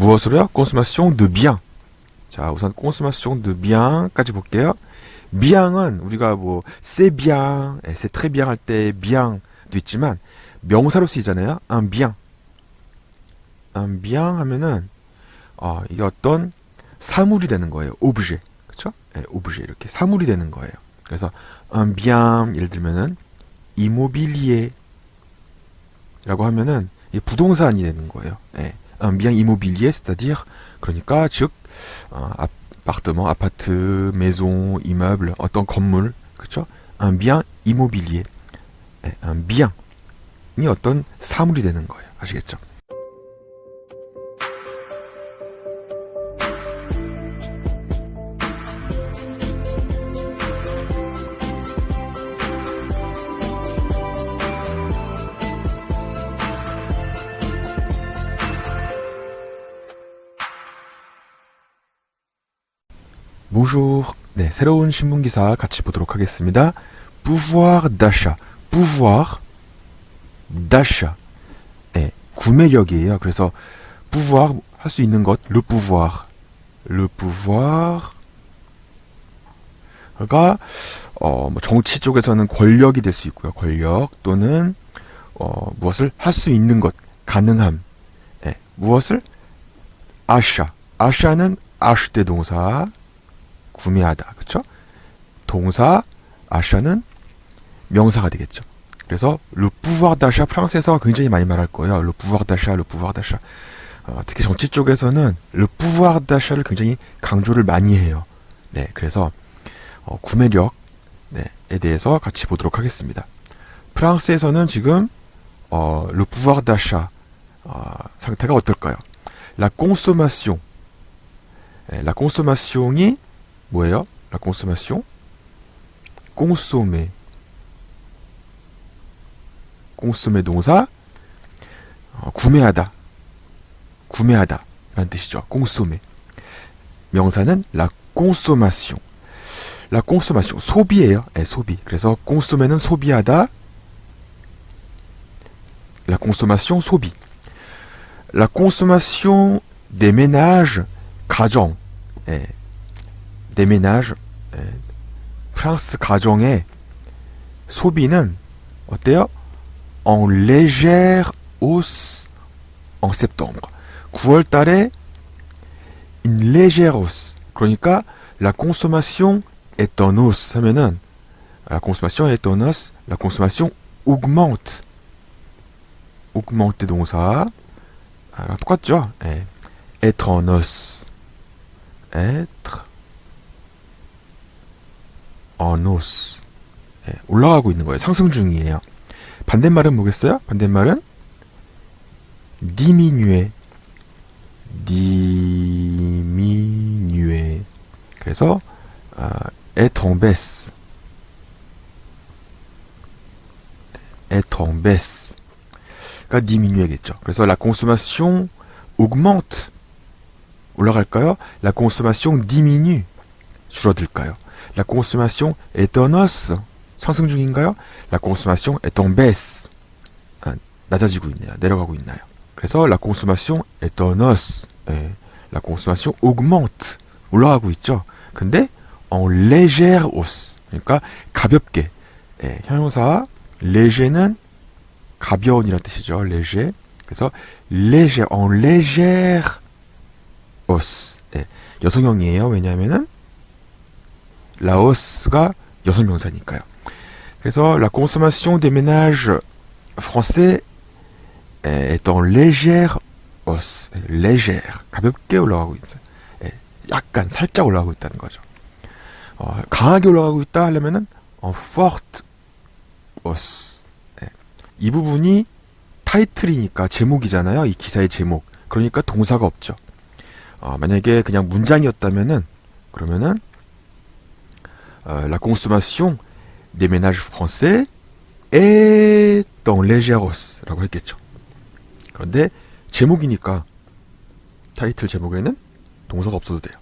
무엇으로요? consommation de bien. 자, 우선 consommation de bien까지 볼게요. bien은 우리가 뭐 c'est bien, c'est très bien 할 때 bien도 있지만 명사로 쓰이잖아요. un bien. un bien 하면은 이게 어떤 사물이 되는 거예요. objet. 그쵸? 네, objet 이렇게 사물이 되는 거예요. 그래서 un bien 예를 들면은 immobilier 라고 하면은 이게 부동산이 되는 거예요. 네. un bien immobilier, c'est-à-dire 그러니까 즉 appartement, 아파트, maison, immeuble, 어떤 건물, 그렇죠? un bien immobilier, 네, un bien이 어떤 사물이 되는 거예요. 아시겠죠? Bonjour. 네, 새로운 신문 기사 같이 보도록 하겠습니다. pouvoir d'achat. pouvoir d'achat. 네, 구매력이에요. 그래서 pouvoir 할 수 있는 것, le pouvoir. le pouvoir가 뭐 정치 쪽에서는 권력이 될 수 있고요. 권력 또는 무엇을 할 수 있는 것, 가능함. 네, 무엇을 achat. achat는 acheter 동사. 구매하다, 그쵸? 동사 achat는 명사가 되겠죠. 그래서 le pouvoir d'achat 프랑스에서 굉장히 많이 말할 거예요. le pouvoir d'achat, le pouvoir d'achat. 특히 정치 쪽에서는 le pouvoir d'achat를 굉장히 강조를 많이 해요. 네, 그래서 구매력 에 대해서 같이 보도록 하겠습니다. 프랑스에서는 지금 le pouvoir d'achat 상태가 어떨까요? la consommation. la consommation이 뭐예요? la consommation? consommer. consommer 동사 구매하다. 구매하다 라는 뜻이죠. consommer. 명사는 la consommation. la consommation. 소비예요. 네, 소비. 그래서 consommer는 소비하다. la consommation 소비. la consommation des ménages 가정. 네. des ménages, 프랑스 가정의 소비는 어때요? en légère hausse en septembre. 9월 달에 une légère hausse. 그러니까 la consommation est en hausse 하면은 la consommation est en hausse, la consommation augmente. augmente 동사 똑같죠? être en hausse. être en hausse. 올라가고 있는 거예요. 상승 중이에요. 반대말은 뭐겠어요? 반대말은 diminuer. diminuer. 그래서 être en baisse. être en baisse. 그러니까 diminuer겠죠. 그래서 la consommation augmente. 올라갈까요? la consommation diminue. 줄어들까요? La consommation est en hausse. 상승 중인가요? La consommation est en baisse. 낮아지고 있네요. 내려가고 있나요? 그래서 la consommation est en hausse. la consommation augmente. 올라가고 있죠. 근데 en légère hausse. 그러니까 가볍게. 형용사 léger는 가벼운이라는 뜻이죠. léger. 그래서 léger, en légère hausse. 여성형이에요. 왜냐하면은 la hausse가 여성 명사니까요. 그래서 la consommation des ménages français est en légère hausse. légère. 가볍게 올라가고 있어요. 약간 살짝 올라가고 있다는 거죠. 강하게 올라가고 있다 하려면은 en forte hausse. 이 부분이 타이틀이니까 제목이잖아요. 이 기사의 제목. 그러니까 동사가 없죠. 만약에 그냥 문장이었다면은 그러면은 la consommation des ménages français est en légère hausse 라고 했겠죠. 그런데 제목이니까 타이틀 제목에는 동사가 없어도 돼요.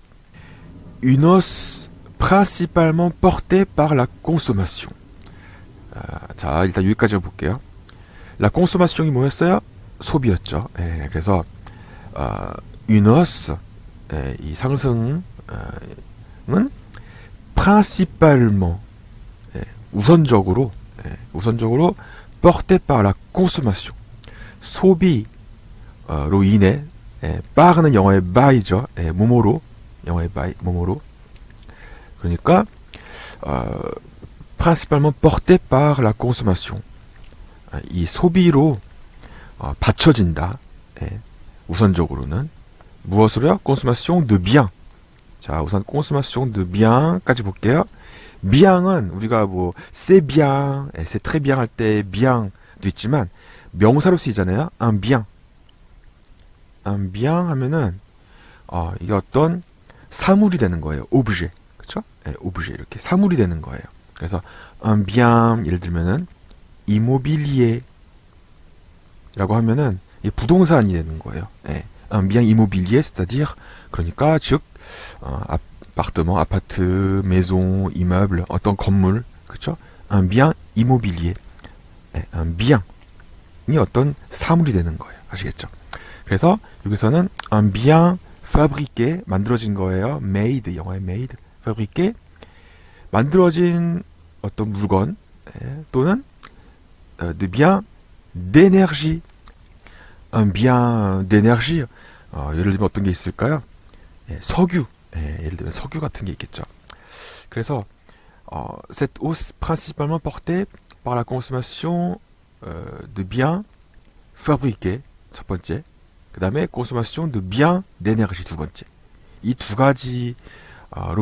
Une hausse principalement portée par la consommation. 자, 일단 여기까지 볼게요. la consommation이 뭐였어요? 소비였죠. 그래서 une hausse, 이 상승은 principalement, 우선적으로 porté par la consommation, 소비로 인해, par는 영어의 by죠. 뭐뭐로, 영어의 by, 뭐뭐로. 그러니까 principalement porté par la consommation, 이 소비로 받쳐진다. 우선적으로는 무엇으로요? consommation de bien. 자, 우선 consommation de bien까지 볼게요. bien은 우리가 뭐 c'est bien, c'est très bien 할 때 bien도 있지만 명사로 쓰이잖아요. un bien. un bien 하면은 이게 어떤 사물이 되는 거예요. objet. 그렇죠? objet 이렇게 사물이 되는 거예요. 그래서 un bien 예를 들면은 immobilier 라고 하면은 부동산이 되는 거예요. un bien immobilier, c'est-à-dire 그러니까 즉 appartement, 아파트, maison, immeuble, 어떤 건물, 그렇죠? un bien immobilier, un bien이 어떤 사물이 되는 거예요. 아시겠죠? 그래서 여기서는 un bien fabriqué, 만들어진 거예요. made, 영어의 made, fabriqué, 만들어진 어떤 물건, 또는 de bien d'énergie, un bien d'énergie, 예를 들면 어떤 게 있을까요? 석유, 예를 들면 석유 같은 게 있겠죠. 그래서 cette hausse principalement portée par la consommation de biens fabriqués, 첫 번째. 그 다음에 consommation de biens d'énergie, 두 번째. 이 두 가지로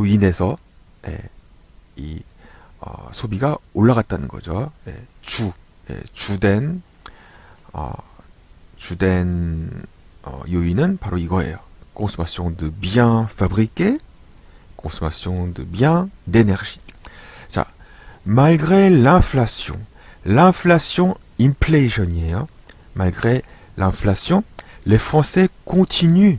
인해서 이 소비가 올라갔다는 거죠. 주된 요인은 바로 이거예요. consommation de biens fabriqués, consommation de biens d'énergie. 자, malgré l'inflation, inflation이에요. malgré l'inflation, les Français continuent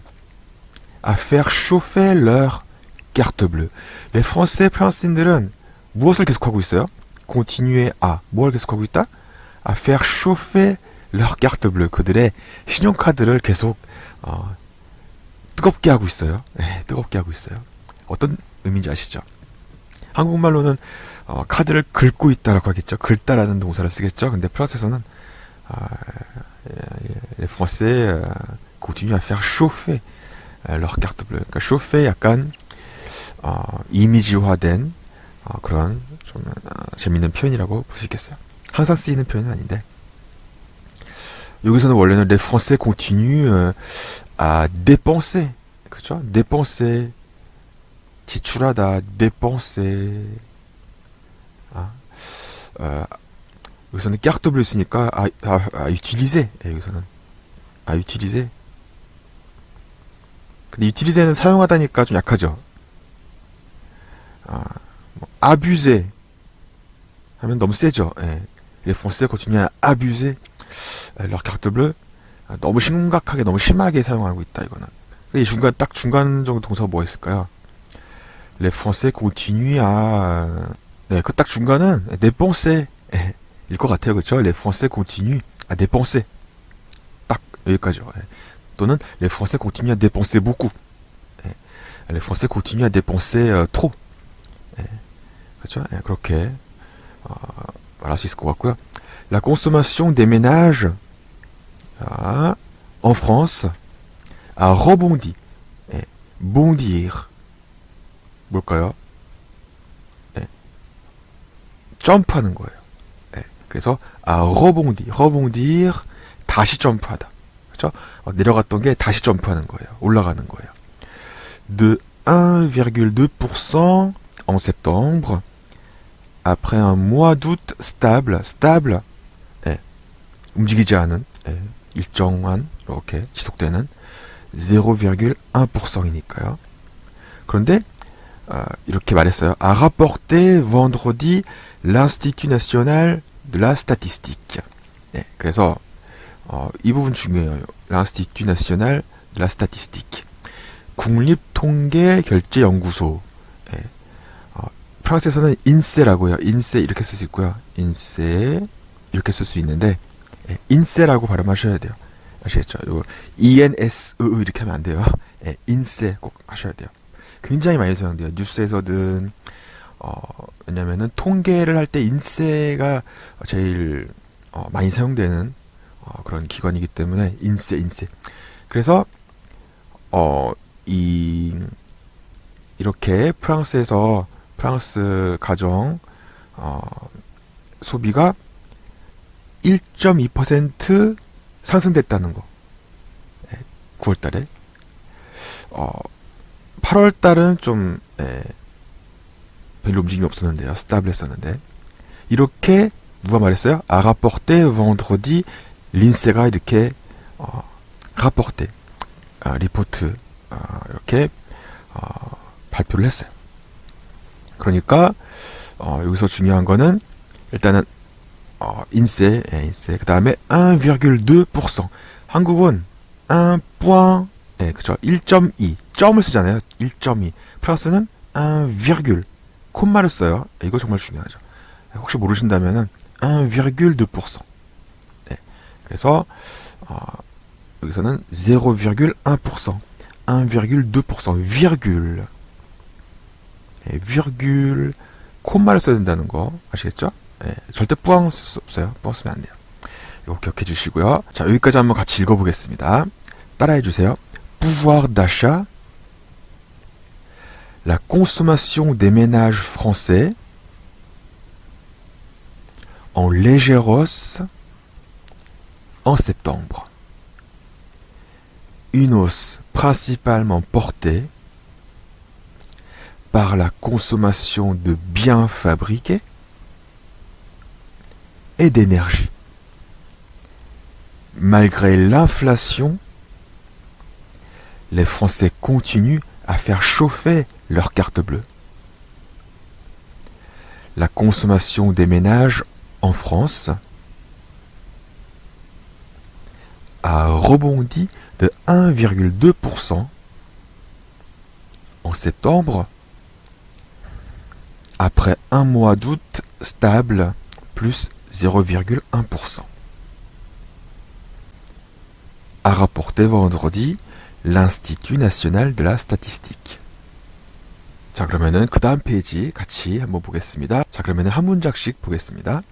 à faire chauffer leur carte bleue. les Français, 프랑스인들은 무엇을 계속하고 있어요? continuer à, 뭘 계속하고 있다? à faire chauffer leur carte bleue. 그들의 신용카드를 계속 뜨겁게 하고 있어요. 뜨겁게 하고 있어요. 어떤 의미인지 아시죠? 한국말로는 카드를 긁고 있다라고 하겠죠. 긁다라는 동사를 쓰겠죠. 근데 프랑스에서는 les Français continuent à faire chauffer leur carte bleue. 그러니까 chauffer 약간 이미지화된 그런 좀 재밌는 표현이라고 볼 수 있겠어요. 항상 쓰이는 표현은 아닌데. 여기서는 원래는 les Français continuent à dépenser, 그렇죠? dépenser, 지출하다, dépenser. 여기서는 carte bleue 쓰니까 à utiliser. 여기서는 à utiliser. 근데 utiliser는 사용하다니까 좀 약하죠. abuser 하면 너무 세죠. les Français continuent à abuser leur carte bleue. 너무 심각하게, 너무 심하게 사용하고 있다, 이거는. 이 딱 중간 정도 동사가 뭐가 있을까요? les Français continuent à, 그 딱 중간은 dépenser 일 것 같아요, 그렇죠? les Français continuent à dépenser. 딱 여기까지요. 또는 les Français continuent à dépenser beaucoup. les Français continuent à dépenser trop. 그렇죠? 그렇게 말할 수 있을 것 같고요. La consommation des ménages en France a rebondi. bondir. 뭘까요? 점프하는 거예요. 그래서 rebondir, 다시 점프하다. 그렇죠? 내려갔던 게 다시 점프하는 거예요. 올라가는 거예요. de 1,2% en septembre, après un mois d'août stable, 움직이지 않은, 일정한, 이렇게 지속되는 0,1%이니까요. 그런데, 이렇게 말했어요. a rapporté vendredi l'Institut National de la Statistique. 그래서, 이 부분 중요해요. l'Institut National de la Statistique. 국립통계결제연구소. 프랑스에서는 인세라고 해요. 인세 이렇게 쓸 수 있고요. 인세 이렇게 쓸 수 있는데 인세라고 발음하셔야 돼요. 아시겠죠? 요 ENSE 이렇게 하면 안 돼요. 예, 인세 꼭 하셔야 돼요. 굉장히 많이 사용돼요. 뉴스에서든 왜냐면은 통계를 할 때 인세가 제일 많이 사용되는 그런 기관이기 때문에 인세. 그래서 이렇게 프랑스 가정 소비가 1.2% 상승됐다는 거. 9월 달에. 8월 달은 좀 별로 움직임이 없었는데요. 스타블했었는데. 이렇게 누가 말했어요? 아가포르테 vendredi 린세가 이렇게 라포르테 리포트 이렇게 발표를 했어요. 그러니까 여기서 중요한 거는 일단은 인세. 그 다음에 1,2%. 한국은 1. 그쵸. 1.2. 점을 쓰잖아요. 1.2. 프랑스는 1, 콤마를 써요. 이거 정말 중요하죠. 혹시 모르신다면은 1,2%. 네. 그래서 여기서는 0,1%, 1,2%, virgule. 네, virgule, 콤마를 써야 된다는 거 아시겠죠? 네, 절대 뿌앙 쓸 수 없어요. 뿌앙 쓰면 안 돼요. 이거 기억해 주시고요. 자, 여기까지 한번 같이 읽어보겠습니다. 따라해 주세요. Pouvoir d'achat, la consommation des ménages français en légère hausse en septembre. Une hausse principalement portée par la consommation de biens fabriqués et d'énergie. Malgré l'inflation, les Français continuent à faire chauffer leur carte bleue. La consommation des ménages en France a rebondi de 1,2% en septembre, après un mois d'août stable, plus 0,1%. A rapporté vendredi l'Institut national de la statistique. 자, 그러면은 그 다음 페이지 같이 한번 보겠습니다. 자, 그러면은 한 문장씩 보겠습니다.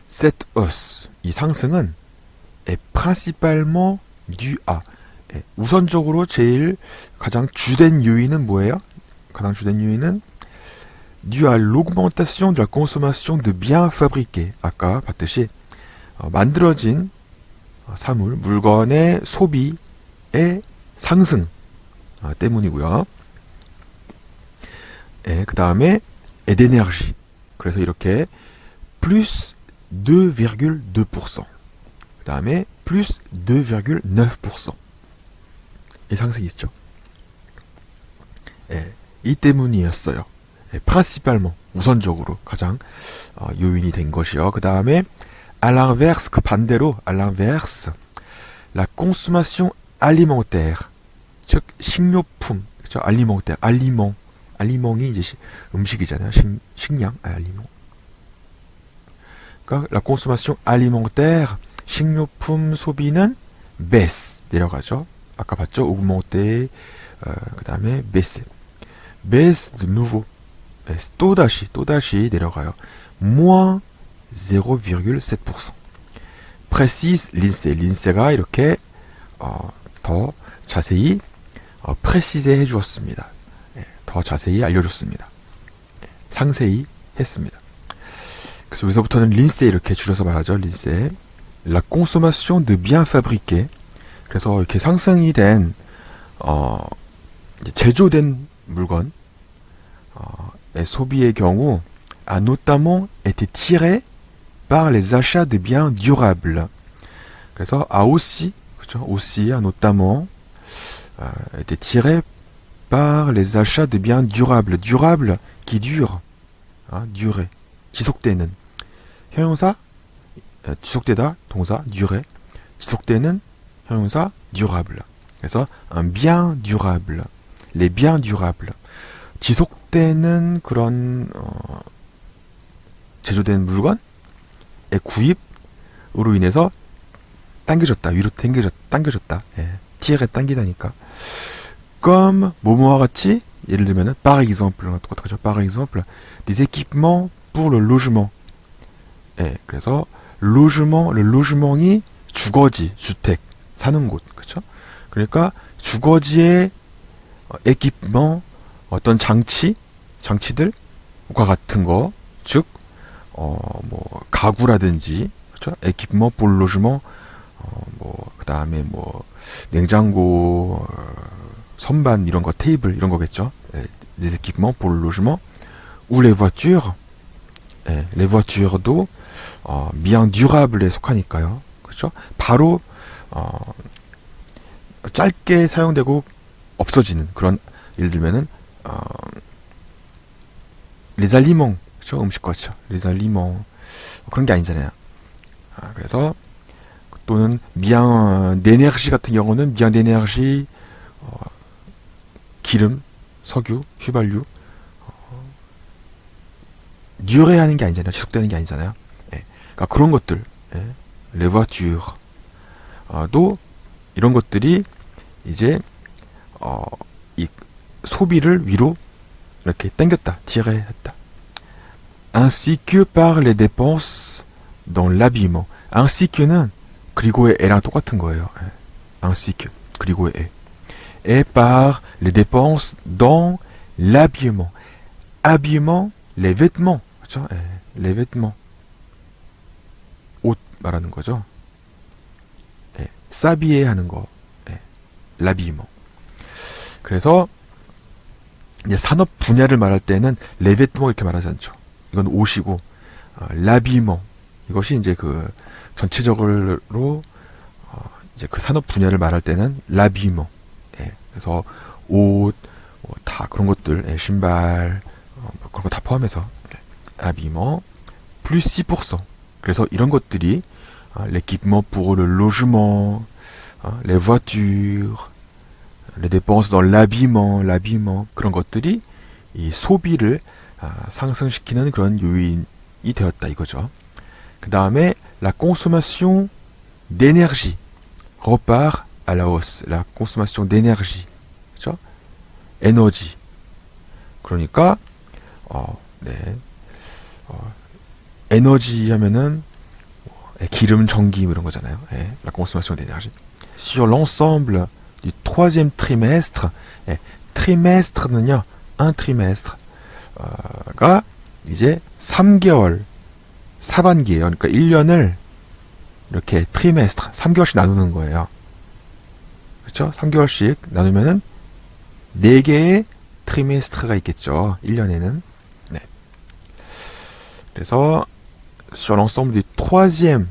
Cette hausse, 이 상승은 est principalement due à, 우선적으로 제일 가장 주된 요인은 뭐예요? 가장 주된 요인은 due à l'augmentation de la consommation de biens fabriqués. 아까 봤듯이 만들어진 사물, 물건의 소비의 상승 때문이고요. 그 다음에 et d'énergie. 그래서 이렇게 plus 2,2%. 그 다음에 plus 2,9%. 이 상승이 있죠. 이 때문이었어요. principalement, 우선적으로 가장 요인이 된 것이요. 그 다음에 à l'inverse, 그 반대로 à l'inverse, la consommation alimentaire, 즉 식료품, 그렇죠? alimentaire, aliment이 이제 음식이잖아요. 식량, aliment. 그러니까 la consommation alimentaire, 식료품 소비는 baisse, 내려가죠. 아까 봤죠? augmenter, 그 다음에 baisse de nouveau, 또다시 내려가요. moins 0,7%. précise l'INSEE가 이렇게 더 자세히 프레시제 해주었습니다. 더 자세히 알려줬습니다. 상세히 했습니다. 그래서 여기서부터는 린세 이렇게 줄여서 말하죠. 린세. La consommation de biens fabriqués. 그래서 이렇게 상승이 된 제조된 물건 소비의 경우 a notamment été tiré par les achats de biens durables. 그래서 a aussi, 그렇죠? aussi, a notamment été tiré par les achats de biens durables. durable qui dure, durer, 지속되는. 형용사 지속되다, 동사 durer, 지속되는 형용사 durable. 그래서 un bien durable, les biens durables, 지속되는 그런 제조된 물건의 구입으로 인해서 당겨졌다. 위로 당겨졌다. 예. tirer 당기다니까. comme 뭐뭐와 같이 예를 들면은 par exemple 똑같죠. par exemple des équipements pour le logement. 예. 그래서 logement, le logement이 주거지, 주택, 사는 곳. 그렇죠? 그러니까 주거지의 équipement 어떤 장치들과 같은 거, 즉 뭐 가구라든지 그렇죠? équipement pour le logement 뭐 그다음에 뭐 냉장고, 선반 이런 거, 테이블 이런 거겠죠. des équipements pour le logement ou les voitures. 예, les voitures도 bien durable에 속하니까요. 그렇죠? 바로 짧게 사용되고 없어지는 그런 예를 들면은 les aliments. 그렇죠? 음식 거죠. les aliments. 그런 게 아니잖아요. 그래서 또는 bien d'énergie 같은 경우는 bien d'énergie 기름, 석유, 휘발유 dure하는 게 아니잖아요. 지속되는 게 아니잖아요. 예. 그러니까 그런 것들, 예. les voitures 도 이런 것들이 이제 이 소비를 위로 이렇게 당겼다, tirer 했다. ainsi que par les dépenses dans l'habillement. ainsi que는 그리고의 애랑 똑같은 거예요. 예. ainsi que 그리고의 애. et par les dépenses dans l'habillement. habillement, les vêtements. 그렇죠? 예. les vêtements. 옷 말하는 거죠. 예. s'habiller 하는 거. 예. l'habillement. 그래서 이제 산업 분야를 말할 때는 les vêtements 이렇게 말하지 않죠. 이건 옷이고 l'habillement 이것이 이제 그 전체적으로 이제 그 산업 분야를 말할 때는 l'habillement. 예. 그래서 옷, 다 그런 것들, 예. 신발, 뭐 그런 거 다 포함해서 habillement plus 10%. 그래서 이런 것들이 l'équipement pour le logement, les voitures, les dépenses dans l'habillement 그런 것들이 이 소비를 상승시키는 그런 요인이 되었다 이거죠. 그 다음에 la consommation d'énergie repart à la hausse. la consommation d'énergie, 그렇죠? 에너지. 그러니까 에너지 하면은 기름, 전기 이런 거잖아요. 예, la consommation d'énergie. Sur l'ensemble du troisième trimestre, trimestre는요, un trimestre가 이제 3개월 사반기예요. 그러니까 1년을 이렇게 trimestre 3개월씩 나누는 거예요. 그렇죠? 3개월씩 나누면은 4개의 trimestre가 있겠죠. 1년에는. 네. 그래서 sur l'ensemble du troisième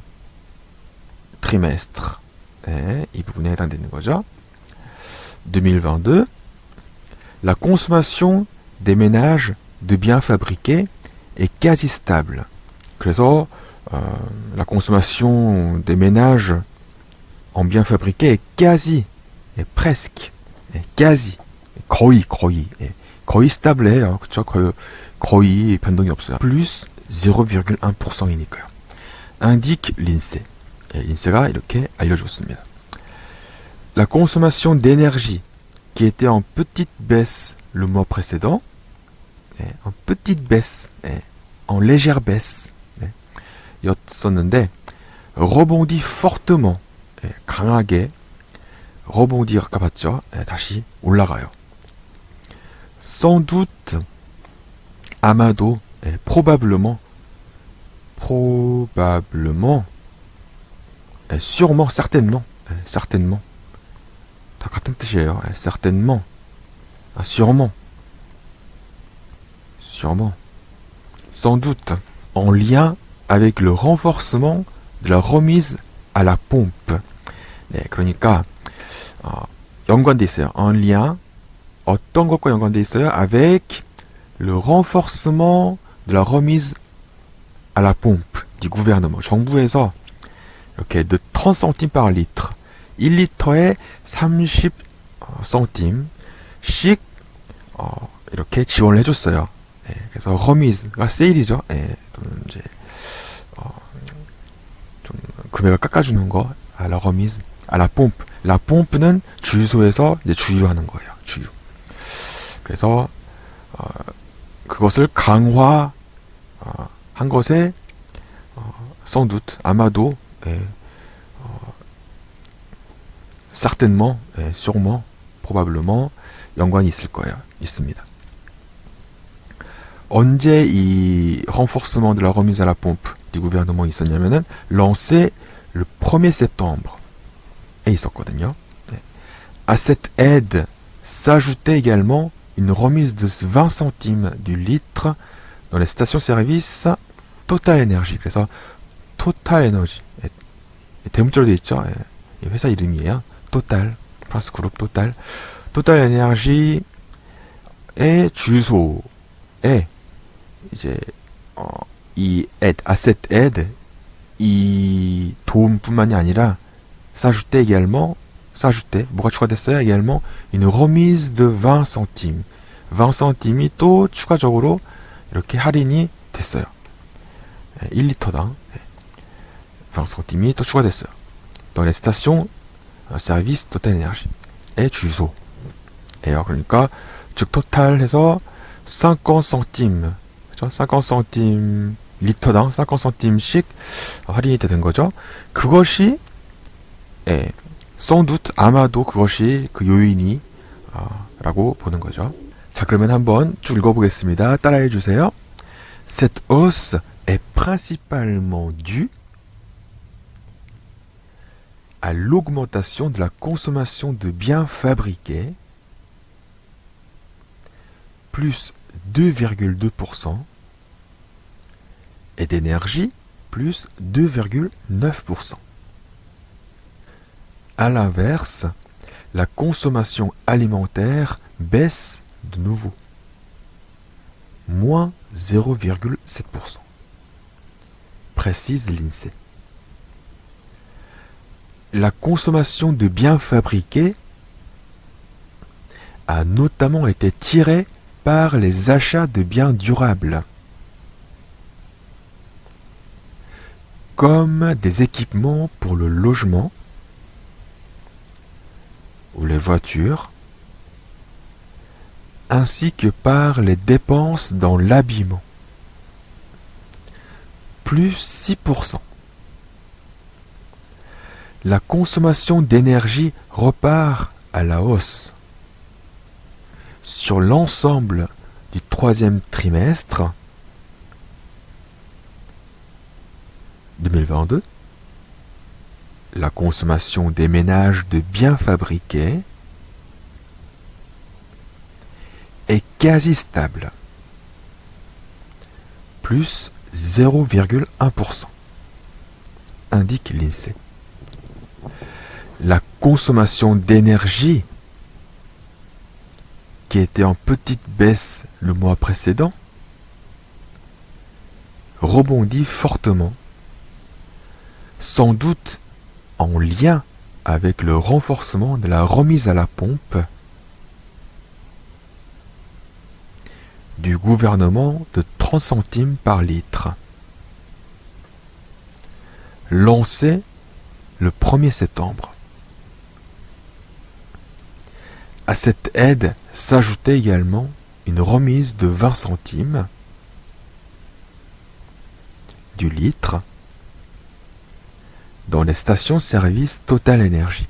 trimestre, 네, 이 부분에 해당되는 거죠. 2022, la consommation des ménages de biens fabriqués est quasi stable. 그래서 la consommation des ménages en biens fabriqués est quasi, est presque, est quasi, 거의 stable해요. 그렇죠? 거의 변동이 없어요. plus 0,1%이니까요. indique l'INSEE. 인세가 이렇게 알려줬습니다. La consommation d'énergie qui était en petite baisse le mois précédent, en petite baisse, en légère baisse, 였었는데 rebondit fortement, 강하게 rebondir 아까 봤죠? 다시 올라가요. sans doute, 아마도, probablement, sûrement, certainement, 다 같은 뜻이에요. certainement, sûrement, sans doute, en lien avec le renforcement de la remise à la pompe. 네, 그러니까 연관돼 있어요. en lien, 어떤 것과 연관돼 있어요? avec le renforcement de la remise à la pompe du gouvernement. 정부에서 이렇게 de 30 centimes par litre, 1리터에 30 centime씩 이렇게 지원을 해줬어요. 그래서 remise가 세일이죠. 또는 이제 좀 금액을 깎아주는 거, à la remise à la pompe. la pompe는 주유소에서 이제 주유하는 거예요. 주유. 그래서 그것을 강화 한 것에 sans doute 아마도 certainement, sûrement, probablement 연관이 있을 거예요. 있습니다. 언제 이 renforcement de la remise à la pompe du gouvernement 있었냐면은 lancé le 1er septembre 에 있었거든요. À cette aide s'ajoutait également une remise de 20 centimes du litre dans les stations-service Total Energy. 그래서 Total Energy 대문자로 되어 있죠. 회사 이름이에요. Total, 프랑스 그룹 Total. Total Energy의 주유소에 이제 이 aide, à cette aide 이 도움뿐만이 아니라 s'ajoutait également s'ajoutait 뭐가 추가됐어요? également une remise de 20 centimes 20 centime이 또 추가적으로 이렇게 할인이 됐어요. 1리터당 20 centime이 또 추가됐어요. dans les stations service Total Energy의 주유소예요. 그러니까 즉 토탈 해서 50 centimes 그렇죠? 50 centimes 리터당 50 centimes씩 할인이 된 거죠. 그것이 sans doute 아마도 그것이 그 요인이 라고 보는 거죠. 자, 그러면 한번 쭉 읽어보겠습니다. 따라해 주세요. Cette hausse est principalement due à l'augmentation de la consommation de biens fabriqués plus 2,2% et d'énergie plus 2,9%. À l'inverse, la consommation alimentaire baisse de nouveau, moins 0,7%, précise l'INSEE. La consommation de biens fabriqués a notamment été tirée par les achats de biens durables, comme des équipements pour le logement ou les voitures, ainsi que par les dépenses dans l'habillement, plus 6%. La consommation d'énergie repart à la hausse. Sur l'ensemble du troisième trimestre 2022, la consommation des ménages de biens fabriqués est quasi stable, plus 0,1%, indique l'INSEE. La consommation d'énergie, qui était en petite baisse le mois précédent, rebondit fortement, sans doute en lien avec le renforcement de la remise à la pompe du gouvernement de 30 centimes par litre, lancé le 1er septembre. À cette aide s'ajoutait également une remise de 20 centimes du litre dans les stations-service Total Energy.